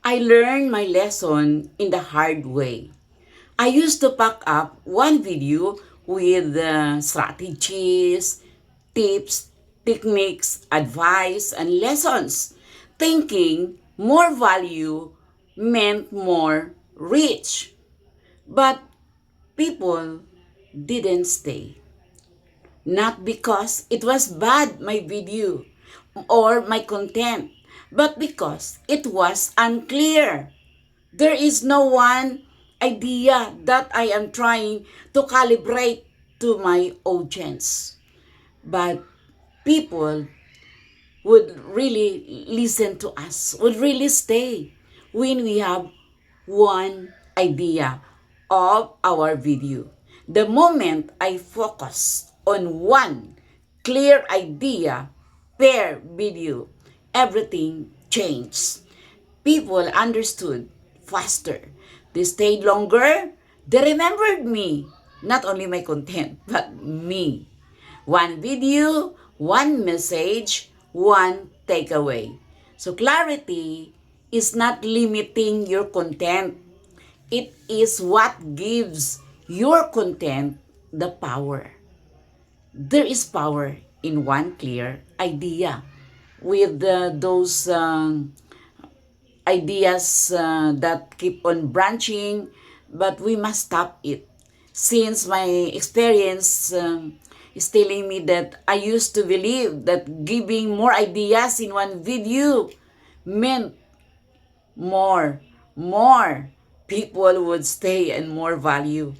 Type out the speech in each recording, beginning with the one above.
I learned my lesson in the hard way. I used to pack up one video with strategies, tips, techniques, advice, and lessons, thinking more value meant more reach. But people didn't stay. Not because it was bad, my video, or my content, but because it was unclear. There is no one idea that I am trying to calibrate to my audience. But people would really listen to us, would really stay when we have one idea of our video. The moment I focus on one clear idea per video, everything changed. People understood faster. They stayed longer. They remembered me. Not only my content, but me. One video, one message, one takeaway. So clarity is not limiting your content. It is what gives your content the power. There is power in one clear idea. With those ideas that keep on branching, but we must stop it. Since my experience is telling me that I used to believe that giving more ideas in one video meant more people would stay and more value.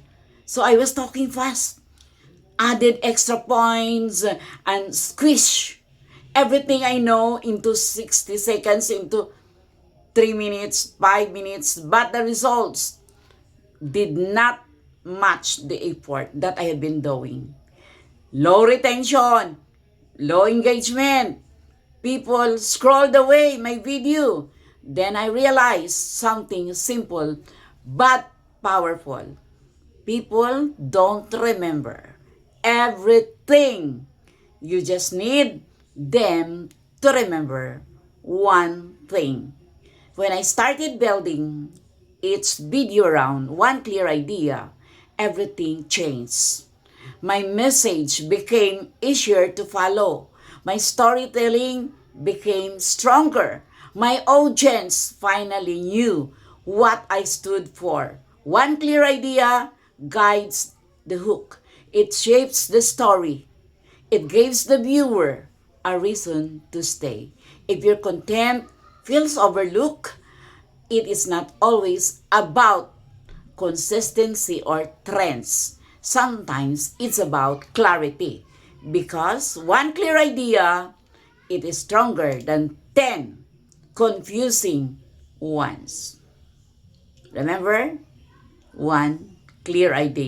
So I was talking fast, added extra points, and squish everything I know into 60 seconds, into 3 minutes, 5 minutes, but the results did not match the effort that I have been doing. Low retention, low engagement, people scrolled away my video. Then I realized something simple but powerful. People don't remember everything. You just need them to remember one thing. When I started building each video around one clear idea, everything changed. My message became easier to follow. My storytelling became stronger. My audience finally knew what I stood for. One clear idea guides the hook. It shapes the story. It gives the viewer a reason to stay. If your content feels overlooked, it is not always about consistency or trends. Sometimes it's about clarity. Because one clear idea, it is stronger than 10 confusing ones. Remember, one clear idea.